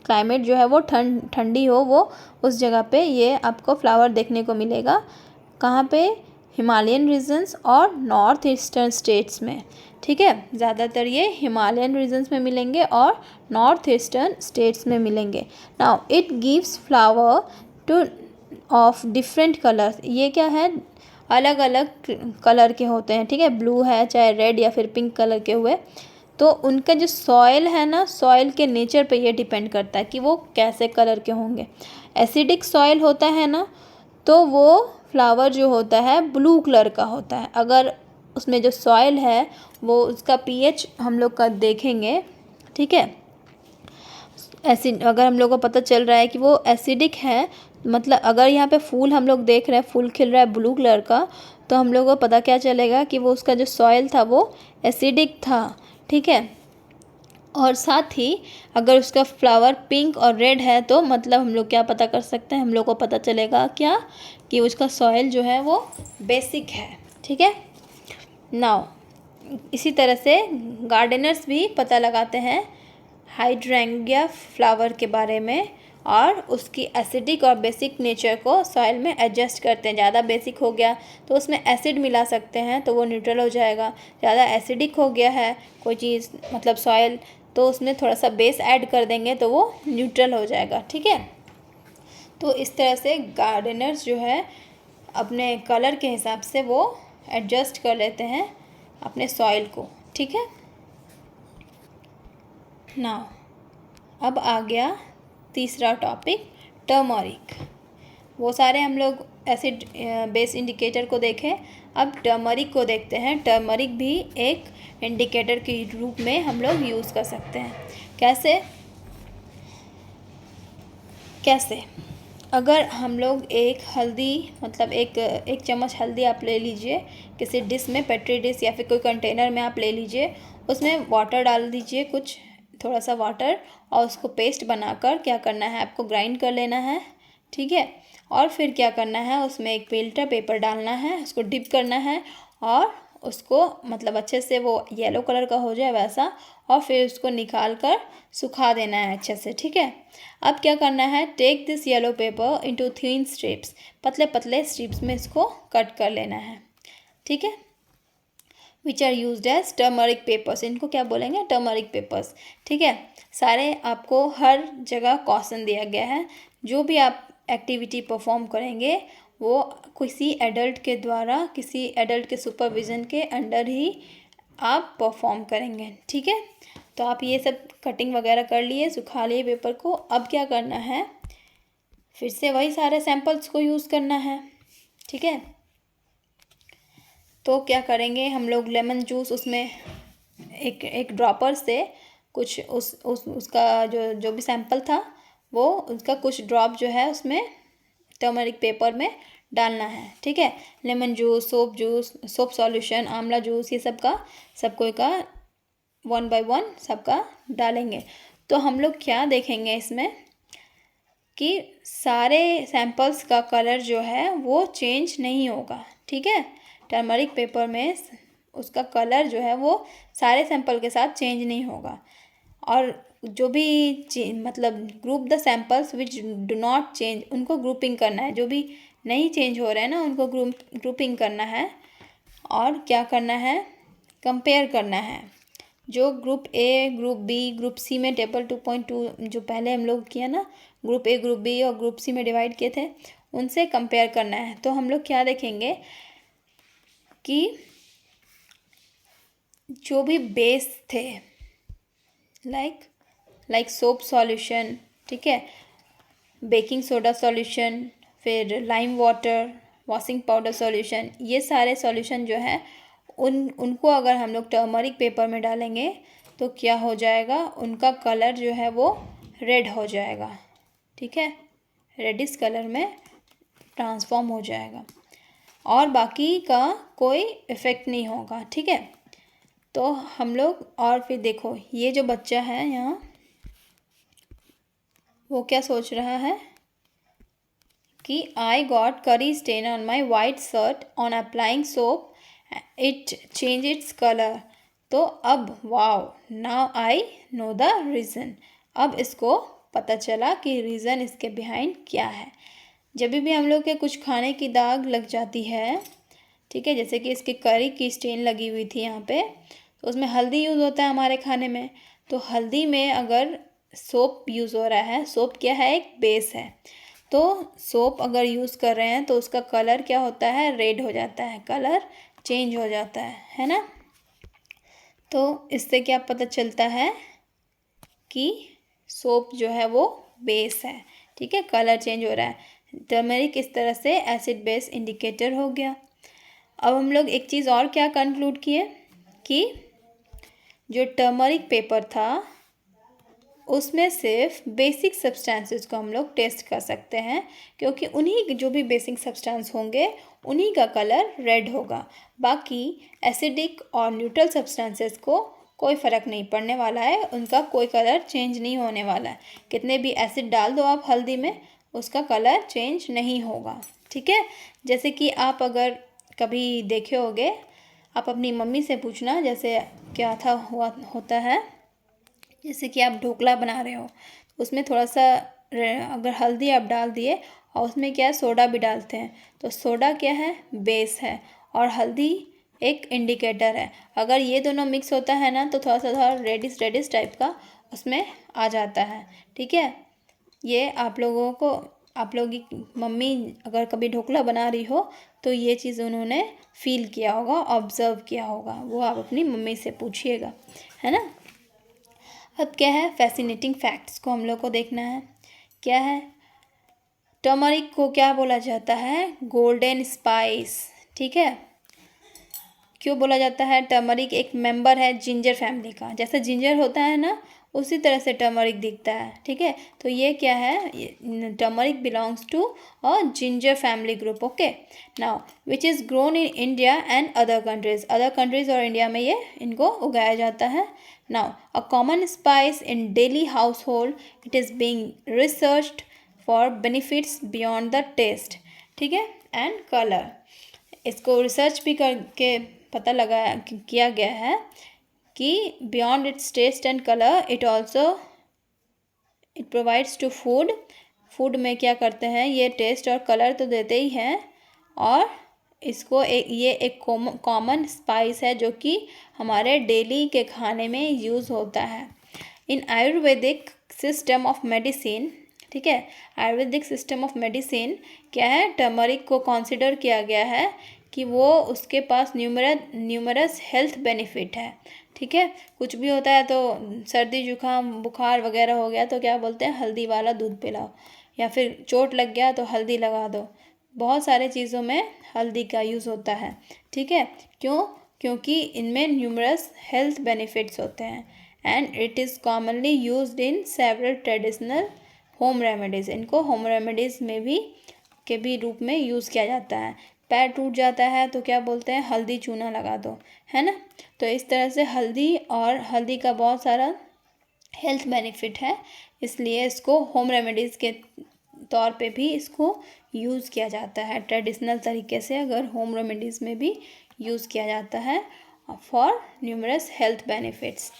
क्लाइमेट जो है वो ठंडी हो, वो उस जगह पे ये आपको फ्लावर देखने को मिलेगा। कहाँ पे, हिमालयन रीजन्स और नॉर्थ ईस्टर्न स्टेट्स में, ठीक है। ज़्यादातर ये हिमालयन रीजन्स में मिलेंगे और नॉर्थ ईस्टर्न स्टेट्स में मिलेंगे। Now it gives flower two of different colours. ये क्या है, अलग अलग कलर के होते हैं, ठीक है। ब्लू है, चाहे रेड या फिर पिंक कलर के हुए, तो उनका जो सॉइल है ना, सॉइल के नेचर पे ये डिपेंड करता है कि वो कैसे कलर के होंगे। एसिडिक सॉइल होता है ना, तो वो फ्लावर जो होता है ब्लू कलर का होता है। अगर उसमें जो सॉइल है वो, उसका पीएच हम लोग का देखेंगे, ठीक है। एसिड, अगर हम लोग को पता चल रहा है कि वो एसिडिक है, मतलब अगर यहाँ पे फूल हम लोग देख रहे हैं, फूल खिल रहा है ब्लू कलर का, तो हम लोग को पता क्या चलेगा कि वो उसका जो सॉइल था वो एसिडिक था, ठीक है। और साथ ही अगर उसका फ्लावर पिंक और रेड है, तो मतलब हम लोग क्या पता कर सकते हैं, हम लोग को पता चलेगा क्या, कि उसका सॉइल जो है वो बेसिक है, ठीक है। नाउ इसी तरह से गार्डनर्स भी पता लगाते हैं हाइड्रेंगिया फ्लावर के बारे में, और उसकी एसिडिक और बेसिक नेचर को सॉइल में एडजस्ट करते हैं। ज़्यादा बेसिक हो गया तो उसमें एसिड मिला सकते हैं तो वो न्यूट्रल हो जाएगा। ज़्यादा एसिडिक हो गया है कोई चीज़, मतलब सॉइल, तो उसमें थोड़ा सा बेस ऐड कर देंगे तो वो न्यूट्रल हो जाएगा, ठीक है। तो इस तरह से गार्डनर्स जो है अपने कलर के हिसाब से वो एडजस्ट कर लेते हैं अपने सॉइल को, ठीक है ना। अब आ गया तीसरा टॉपिक, टर्मरिक। वो सारे हम लोग एसिड बेस इंडिकेटर को देखें, अब टर्मरिक को देखते हैं। टर्मरिक भी एक इंडिकेटर के रूप में हम लोग यूज़ कर सकते हैं। कैसे, अगर हम लोग एक हल्दी, मतलब एक चम्मच हल्दी आप ले लीजिए, किसी डिश में, पेट्री डिश या फिर कोई कंटेनर में आप ले लीजिए, उसमें वाटर डाल दीजिए, कुछ थोड़ा सा वाटर, और उसको पेस्ट बनाकर क्या करना है, आपको ग्राइंड कर लेना है, ठीक है। और फिर क्या करना है, उसमें एक फिल्टर पेपर डालना है, उसको डिप करना है, और उसको मतलब अच्छे से वो येलो कलर का हो जाए वैसा, और फिर उसको निकाल कर सुखा देना है अच्छे से, ठीक है। अब क्या करना है, take this yellow paper into thin strips, पतले पतले स्ट्रिप्स में इसको कट कर लेना है, ठीक है। Which are used as turmeric papers, इनको क्या बोलेंगे, टर्मरिक पेपर्स, ठीक है। सारे आपको हर जगह कॉशन दिया गया है, जो भी आप एक्टिविटी परफॉर्म करेंगे वो किसी एडल्ट के द्वारा, किसी एडल्ट के सुपरविज़न के अंडर ही आप परफॉर्म करेंगे, ठीक है। तो आप ये सब कटिंग वगैरह कर लिए, सुखा लिए पेपर को। अब क्या करना है, फिर से वही सारे सैंपल्स को यूज़ करना है, ठीक है। तो क्या करेंगे हम लोग, लेमन जूस उसमें एक ड्रॉपर से कुछ उसका जो भी सैंपल था वो, उसका कुछ ड्रॉप जो है उसमें टर्मरिक पेपर में डालना है, ठीक है। लेमन जूस, सोप सॉल्यूशन, आंवला जूस, ये सब कोई का 1 by 1 सबका डालेंगे। तो हम लोग क्या देखेंगे इसमें कि सारे सैंपल्स का कलर जो है वो चेंज नहीं होगा, ठीक है। टर्मरिक पेपर में उसका कलर जो है वो सारे सैंपल के साथ चेंज नहीं होगा, और जो भी मतलब group the samples which do not change, उनको ग्रुपिंग करना है। जो भी नहीं चेंज हो रहे हैं ना उनको ग्रुपिंग करना है। और क्या करना है, कंपेयर करना है। जो group A, group B, group C में टेबल 2.2 जो पहले हम लोग किया ना, ग्रुप ए, ग्रुप बी और ग्रुप सी में डिवाइड किए थे, उनसे कंपेयर करना है। तो हम लोग क्या देखेंगे कि जो भी बेस थे लाइक सोप सॉल्यूशन, ठीक है, बेकिंग सोडा सॉल्यूशन, फिर lime water, washing powder solution, ये सारे सॉल्यूशन जो है उनको अगर हम लोग टर्मरिक पेपर में डालेंगे तो क्या हो जाएगा, उनका कलर जो है वो रेड हो जाएगा, ठीक है, रेडिश कलर में ट्रांसफॉर्म हो जाएगा और बाकी का कोई इफ़ेक्ट नहीं होगा, ठीक है। तो हम लोग, और फिर देखो ये जो बच्चा है यहाँ, वो क्या सोच रहा है कि I got curry stain on my white shirt on applying soap, it change its colour. तो अब wow, now I know the reason. अब इसको पता चला कि रीज़न इसके बिहाइंड क्या है। जब भी हम लोग के कुछ खाने की दाग लग जाती है, ठीक है, जैसे कि इसके करी की स्टेन लगी हुई थी यहाँ पे, तो उसमें हल्दी यूज़ होता है हमारे खाने में। तो हल्दी में अगर सोप यूज़ हो रहा है, सोप क्या है, एक बेस है, तो सोप अगर यूज़ कर रहे हैं तो उसका कलर क्या होता है, रेड हो जाता है, कलर चेंज हो जाता है ना। तो इससे क्या पता चलता है कि सोप जो है वो बेस है, ठीक है, कलर चेंज हो रहा है। टर्मरिक इस तरह से एसिड बेस इंडिकेटर हो गया। अब हम लोग एक चीज़ और क्या कंक्लूड किए कि जो टर्मरिक पेपर था उसमें सिर्फ बेसिक सब्सटेंसेस को हम लोग टेस्ट कर सकते हैं, क्योंकि उन्हीं जो भी बेसिक सब्सटेंस होंगे उन्हीं का कलर रेड होगा। बाकी एसिडिक और न्यूट्रल सब्सटेंसेस को कोई फ़र्क नहीं पड़ने वाला है, उनका कोई कलर चेंज नहीं होने वाला है। कितने भी एसिड डाल दो आप हल्दी में, उसका कलर चेंज नहीं होगा, ठीक है। जैसे कि आप अगर कभी देखे होंगे, आप अपनी मम्मी से पूछना, जैसे क्या था हुआ होता है, जैसे कि आप ढोकला बना रहे हो, उसमें थोड़ा सा अगर हल्दी आप डाल दिए और उसमें क्या है, सोडा भी डालते हैं, तो सोडा क्या है, बेस है, और हल्दी एक इंडिकेटर है। अगर ये दोनों मिक्स होता है ना तो थोड़ा रेडिश टाइप का उसमें आ जाता है, ठीक है। ये आप लोगों को, आप लोगों की मम्मी अगर कभी ढोकला बना रही हो तो ये चीज़ उन्होंने फील किया होगा, ऑब्ज़र्व किया होगा, वो आप अपनी मम्मी से पूछिएगा, है ना। अब क्या है, फैसिनेटिंग फैक्ट्स को हम लोग को देखना है। क्या है, टर्मरिक को क्या बोला जाता है, गोल्डन स्पाइस, ठीक है। क्यों बोला जाता है, टर्मरिक एक मेंबर है जिंजर फैमिली का, जैसे जिंजर होता है ना उसी तरह से टर्मरिक दिखता है, ठीक है। तो ये क्या है, turmeric belongs to a ginger family group, okay. Now which is grown in India and other countries और इंडिया में ये इनको उगाया जाता है। Now a common spice in daily household, it is being researched for benefits beyond the taste, ठीक है, and colour. इसको रिसर्च भी करके पता लगा किया गया है कि beyond its taste and colour it provides to food में क्या करते हैं, ये टेस्ट और कलर तो देते ही हैं, और इसको ये एक कॉमन स्पाइस है जो कि हमारे डेली के खाने में यूज़ होता है। इन आयुर्वेदिक सिस्टम ऑफ मेडिसिन, ठीक है, आयुर्वेदिक सिस्टम ऑफ मेडिसिन क्या है, टर्मरिक को कंसिडर किया गया है कि वो उसके पास न्यूमरस हेल्थ बेनिफिट है, ठीक है। कुछ भी होता है तो सर्दी जुकाम बुखार वगैरह हो गया तो क्या बोलते हैं, हल्दी वाला दूध पिलाओ, या फिर चोट लग गया तो हल्दी लगा दो। बहुत सारे चीज़ों में हल्दी का यूज़ होता है, ठीक है। क्योंकि इनमें न्यूमरस हेल्थ बेनिफिट्स होते हैं, and it is commonly used in several traditional home remedies. इनको होम रेमेडीज़ में भी के भी रूप में यूज़ किया जाता है। पैर टूट जाता है तो क्या बोलते हैं, हल्दी चूना लगा दो, है ना। तो इस तरह से हल्दी का बहुत सारा हेल्थ बेनिफिट है, इसलिए इसको होम रेमेडीज़ के तौर पे भी इसको यूज़ किया जाता है। ट्रेडिशनल तरीके से अगर होम रेमेडीज़ में भी यूज़ किया जाता है फॉर न्यूमरस हेल्थ बेनिफिट्स।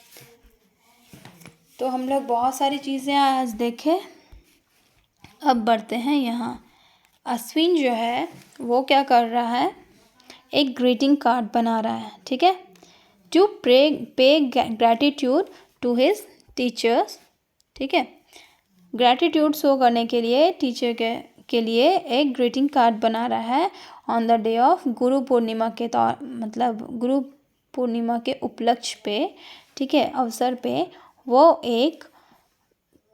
तो हम लोग बहुत सारी चीज़ें आज देखे। अब बढ़ते हैं यहाँ। अश्विन जो है वो क्या कर रहा है, एक ग्रीटिंग कार्ड बना रहा है, ठीक है, टू पे ग्रैटिट्यूड टू हिज टीचर्स, ठीक है। ग्रैटिट्यूड शो करने के लिए टीचर के लिए एक ग्रीटिंग कार्ड बना रहा है on the day of Guru Purnima के मतलब गुरु पूर्णिमा के उपलक्ष्य पे, ठीक है, अवसर पे वो एक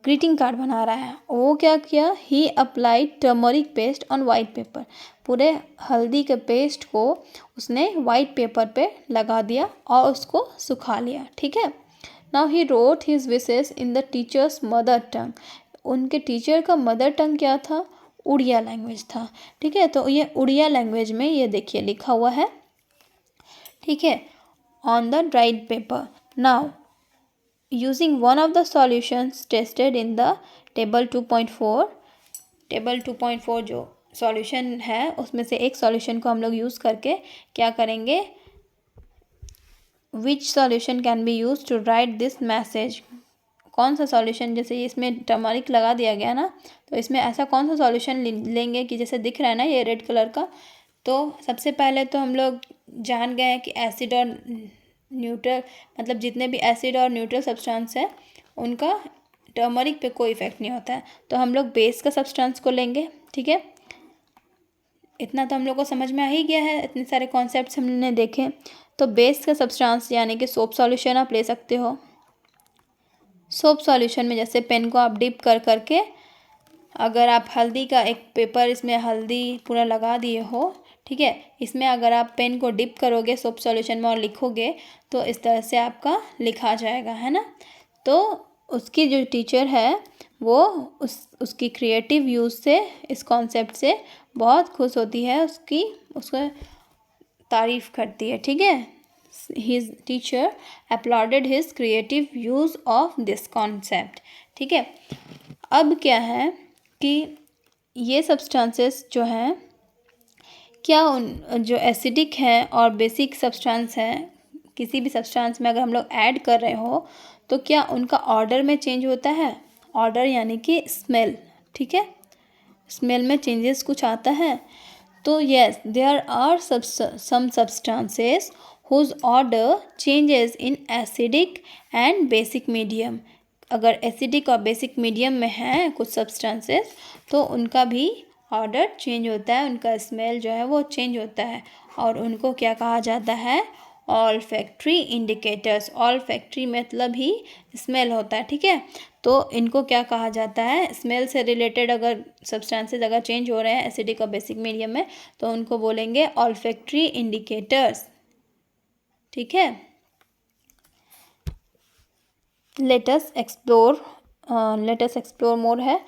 ग्रीटिंग कार्ड बना रहा है। वो क्या किया, he applied turmeric paste on white paper, पूरे हल्दी के पेस्ट को उसने वाइट पेपर पे लगा दिया और उसको सुखा लिया, ठीक है। Now he wrote his wishes in the teachers mother tongue, उनके टीचर का मदर टंग क्या था, उड़िया लैंग्वेज था, ठीक है। तो ये उड़िया लैंग्वेज में ये देखिए लिखा हुआ है, ठीक है, on the dried paper. Now using one of the solutions tested in the table 2.4, table 2.4 जो सॉल्यूशन है उसमें से एक सॉल्यूशन को हम लोग यूज़ करके क्या करेंगे, which solution can be use to write this message, कौन सा सॉल्यूशन, जैसे इसमें टर्मरिक लगा दिया गया ना, तो इसमें ऐसा कौन सा सॉल्यूशन लेंगे कि जैसे दिख रहा है ना ये रेड कलर का। तो सबसे पहले तो हम लोग जान गए कि एसिड और न्यूट्रल, मतलब जितने भी एसिड और न्यूट्रल सब्सटेंस है उनका टर्मरिक पे कोई इफेक्ट नहीं होता है, तो हम लोग बेस का सब्सटेंस को लेंगे, ठीक है। इतना तो हम लोग को समझ में आ ही गया है, इतने सारे कॉन्सेप्ट्स हमने देखे। तो बेस का सब्सटेंस यानी कि सोप सॉल्यूशन आप ले सकते हो। सोप सॉल्यूशन में जैसे पेन को आप डिप कर करके, अगर आप हल्दी का एक पेपर इसमें हल्दी पूरा लगा दिए हो, ठीक है, इसमें अगर आप पेन को डिप करोगे सोप सॉल्यूशन में और लिखोगे तो इस तरह से आपका लिखा जाएगा, है ना। तो उसकी जो टीचर है वो उसकी क्रिएटिव यूज़ से, इस कॉन्सेप्ट से बहुत खुश होती है, उसको तारीफ़ करती है, ठीक है। His teacher uploaded his creative use of this concept, ठीक है। अब क्या है कि ये सब्सटेंसेस जो हैं क्या उन जो एसिडिक है और बेसिक सब्सटेंस है, किसी भी सब्सटेंस में अगर हम लोग ऐड कर रहे हो तो क्या उनका ऑर्डर में चेंज होता है, ऑर्डर यानी कि स्मेल, ठीक है, स्मेल में चेंजेस कुछ आता है। तो yes, there are some substances whose odour changes in acidic and basic medium, अगर एसिडिक और बेसिक मीडियम में है कुछ सब्सटेंसेस तो उनका भी ऑर्डर चेंज होता है, उनका स्मेल जो है वो चेंज होता है, और उनको क्या कहा जाता है, ऑल्फैक्टरी इंडिकेटर्स। ऑल्फैक्टरी मतलब ही स्मेल होता है, ठीक है। तो इनको क्या कहा जाता है, स्मेल से रिलेटेड अगर सब्सटेंसेस अगर चेंज हो रहे हैं एसिडिक और बेसिक मीडियम में तो उनको बोलेंगे ऑल्फैक्टरी इंडिकेटर्स, ठीक है। लेट अस एक्सप्लोर मोर है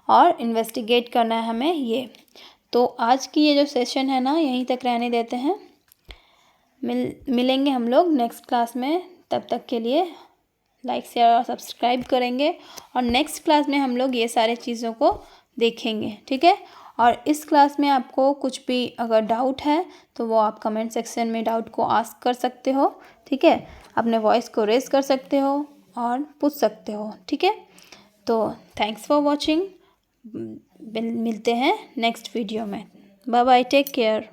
और इन्वेस्टिगेट करना है हमें ये। तो आज की ये जो सेशन है ना यहीं तक रहने देते हैं, मिलेंगे हम लोग नेक्स्ट क्लास में। तब तक के लिए लाइक शेयर और सब्सक्राइब करेंगे, और नेक्स्ट क्लास में हम लोग ये सारे चीज़ों को देखेंगे, ठीक है। और इस क्लास में आपको कुछ भी अगर डाउट है तो वो आप कमेंट सेक्शन में डाउट को आस्क कर सकते हो, ठीक है, अपने वॉइस को रेज कर सकते हो और पूछ सकते हो, ठीक है। तो थैंक्स फॉर वॉचिंग, मिलते हैं नेक्स्ट वीडियो में। Bye bye, take care.